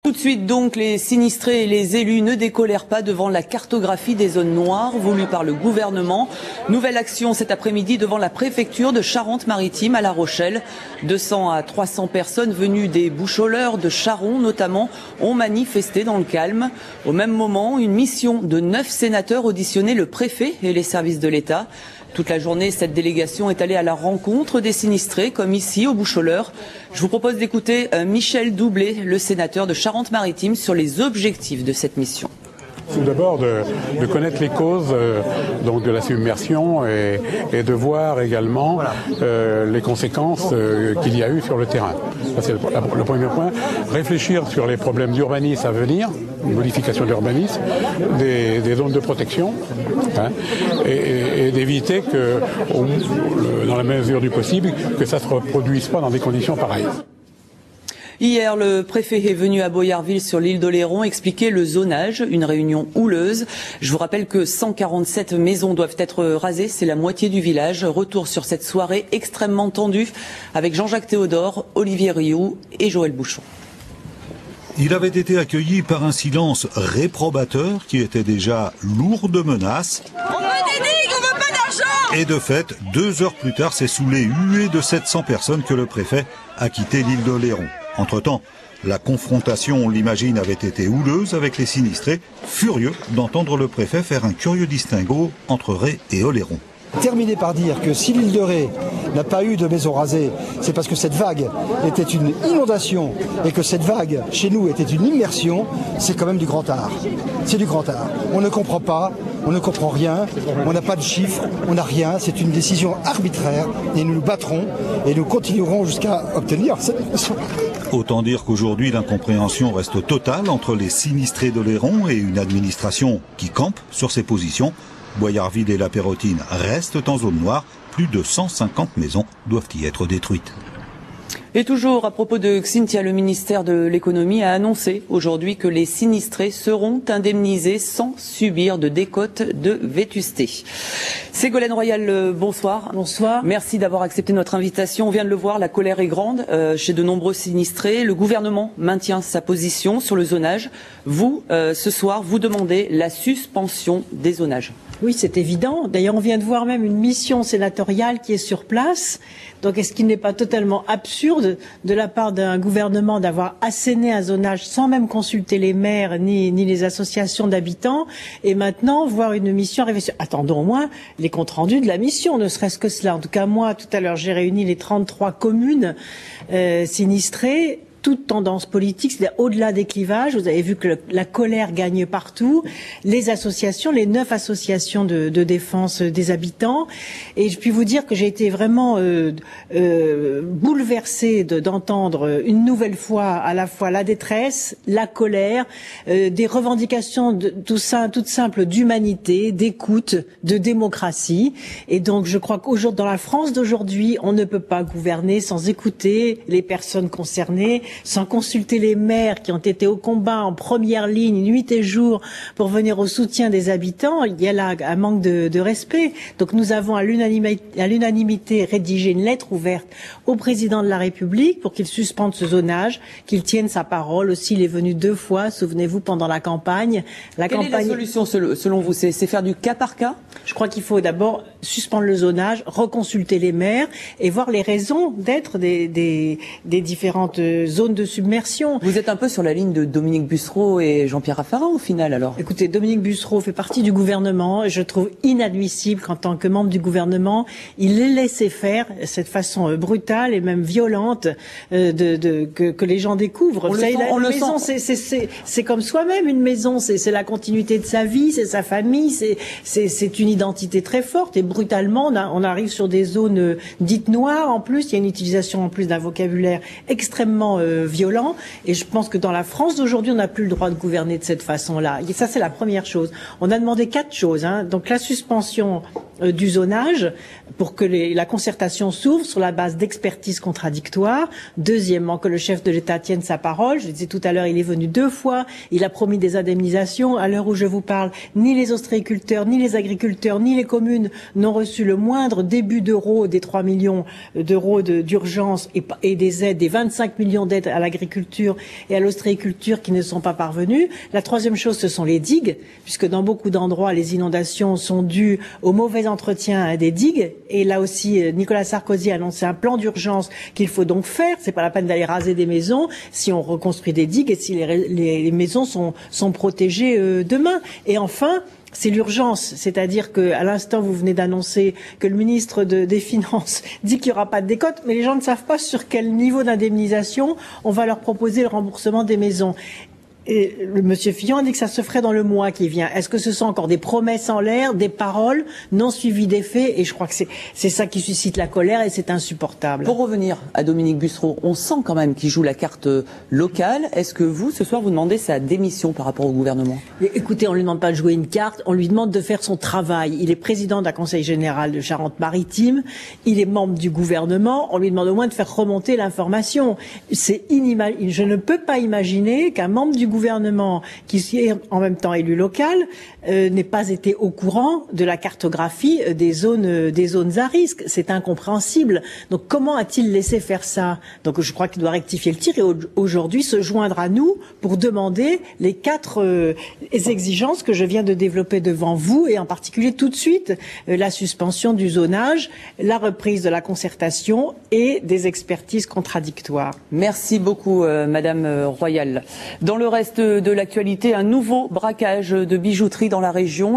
Tout de suite donc, les sinistrés et les élus ne décolèrent pas devant la cartographie des zones noires voulue par le gouvernement. Nouvelle action cet après-midi devant la préfecture de Charente-Maritime à La Rochelle. 200 à 300 personnes venues des Boucholeurs, de Charon notamment, ont manifesté dans le calme. Au même moment, une mission de 9 sénateurs auditionnait le préfet et les services de l'État. Toute la journée, cette délégation est allée à la rencontre des sinistrés, comme ici, au Boucholeurs. Je vous propose d'écouter Michel Doublé, le sénateur de Charente-Maritime, sur les objectifs de cette mission. Tout d'abord de connaître les causes donc de la submersion et de voir également les conséquences qu'il y a eu sur le terrain. Ça, c'est le premier point. Réfléchir sur les problèmes d'urbanisme à venir, une modification d'urbanisme, des zones de protection, et d'éviter que, dans la mesure du possible, que ça ne se reproduise pas dans des conditions pareilles. Hier, le préfet est venu à Boyarville sur l'île d'Oléron expliquer le zonage, une réunion houleuse. Je vous rappelle que 147 maisons doivent être rasées, c'est la moitié du village. Retour sur cette soirée extrêmement tendue avec Jean-Jacques Théodore, Olivier Rioux et Joël Bouchon. Il avait été accueilli par un silence réprobateur qui était déjà lourd de menaces. On veut des digues, on veut pas d'argent! Et de fait, 2 heures plus tard, c'est sous les huées de 700 personnes que le préfet a quitté l'île d'Oléron. Entre-temps, la confrontation, on l'imagine, avait été houleuse avec les sinistrés, furieux d'entendre le préfet faire un curieux distinguo entre Ré et Oléron. Terminer par dire que si l'île de Ré n'a pas eu de maison rasée, c'est parce que cette vague était une inondation et que cette vague, chez nous, était une immersion, c'est quand même du grand art. C'est du grand art. On ne comprend pas, on ne comprend rien, on n'a pas de chiffres, on n'a rien, c'est une décision arbitraire et nous nous battrons et nous continuerons jusqu'à obtenir cette mission. Autant dire qu'aujourd'hui, l'incompréhension reste totale entre les sinistrés d'Oléron et une administration qui campe sur ses positions. Boyarville et La Pérotine restent en zone noire. Plus de 150 maisons doivent y être détruites. Et toujours à propos de Xynthia, le ministère de l'économie a annoncé aujourd'hui que les sinistrés seront indemnisés sans subir de décote de vétusté. Ségolène Royal, bonsoir. Bonsoir. Merci d'avoir accepté notre invitation. On vient de le voir, la colère est grande chez de nombreux sinistrés. Le gouvernement maintient sa position sur le zonage. Vous, ce soir, vous demandez la suspension des zonages. Oui, c'est évident. D'ailleurs, on vient de voir même une mission sénatoriale qui est sur place. Donc, est-ce qu'il n'est pas totalement absurde de la part d'un gouvernement d'avoir asséné un zonage sans même consulter les maires ni les associations d'habitants et maintenant voir une mission arriver sur... Attendons au moins les comptes rendus de la mission, ne serait-ce que cela. En tout cas, moi, tout à l'heure, j'ai réuni les 33 communes sinistrées. Toute tendance politique, c'est-à-dire au-delà des clivages. Vous avez vu que la colère gagne partout. Les associations, les 9 associations de défense des habitants. Et je puis vous dire que j'ai été vraiment bouleversée d'entendre une nouvelle fois à la fois la détresse, la colère, des revendications toutes simples d'humanité, d'écoute, de démocratie. Et donc je crois qu'aujourd'hui, dans la France d'aujourd'hui, on ne peut pas gouverner sans écouter les personnes concernées, sans consulter les maires qui ont été au combat en première ligne nuit et jour pour venir au soutien des habitants. Il y a là un manque de respect. Donc nous avons à l'unanimité rédigé une lettre ouverte au président de la République pour qu'il suspende ce zonage, qu'il tienne sa parole. Aussi, il est venu 2 fois, souvenez-vous, pendant la campagne. Quelle est la solution selon vous? C'est faire du cas par cas? Je crois qu'il faut d'abord suspendre le zonage, reconsulter les maires et voir les raisons d'être des différentes zones de submersion. Vous êtes un peu sur la ligne de Dominique Bussereau et Jean-Pierre Raffarin au final alors? Écoutez, Dominique Bussereau fait partie du gouvernement et je trouve inadmissible qu'en tant que membre du gouvernement, il ait laissé faire cette façon brutale et même violente que les gens découvrent. C'est comme soi-même une maison, c'est la continuité de sa vie, c'est sa famille, c'est une identité très forte et brutalement on arrive sur des zones dites noires. En plus, il y a une utilisation en plus d'un vocabulaire extrêmement violent et je pense que dans la France d'aujourd'hui, on n'a plus le droit de gouverner de cette façon-là. Et ça, c'est la première chose. On a demandé 4 choses, donc la suspension du zonage pour que la concertation s'ouvre sur la base d'expertises contradictoires. Deuxièmement, que le chef de l'État tienne sa parole. Je disais tout à l'heure, il est venu 2 fois, il a promis des indemnisations. À l'heure où je vous parle, ni les ostréiculteurs, ni les agriculteurs, ni les communes n'ont reçu le moindre début d'euros des 3 millions d'euros d'urgence et des aides, des 25 millions d'aides à l'agriculture et à l'ostréiculture qui ne sont pas parvenus. La troisième chose, ce sont les digues, puisque dans beaucoup d'endroits, les inondations sont dues au mauvais entretien des digues. Et là aussi, Nicolas Sarkozy a annoncé un plan d'urgence qu'il faut donc faire. C'est pas la peine d'aller raser des maisons si on reconstruit des digues et si les maisons sont protégées demain. Et enfin, c'est l'urgence, c'est-à-dire qu'à l'instant, vous venez d'annoncer que le ministre des Finances dit qu'il n'y aura pas de décote, mais les gens ne savent pas sur quel niveau d'indemnisation on va leur proposer le remboursement des maisons. Et Monsieur Fillon a dit que ça se ferait dans le mois qui vient. Est-ce que ce sont encore des promesses en l'air, des paroles non suivies des faits? Et je crois que c'est ça qui suscite la colère et c'est insupportable. Pour revenir à Dominique Bussereau, on sent quand même qu'il joue la carte locale. Est-ce que vous, ce soir, vous demandez sa démission par rapport au gouvernement? Écoutez, on lui demande pas de jouer une carte, on lui demande de faire son travail. Il est président d'un conseil général de Charente-Maritime, il est membre du gouvernement, on lui demande au moins de faire remonter l'information. C'est inimaginable. Je ne peux pas imaginer qu'un membre du gouvernement, qui est en même temps élu local, n'ait pas été au courant de la cartographie des zones à risque. C'est incompréhensible. Donc comment a-t-il laissé faire ça? Donc je crois qu'il doit rectifier le tir et aujourd'hui se joindre à nous pour demander les 4 exigences que je viens de développer devant vous et en particulier tout de suite la suspension du zonage, la reprise de la concertation et des expertises contradictoires. Merci beaucoup Madame Royal. Dans le reste de l'actualité, un nouveau braquage de bijouterie dans la région.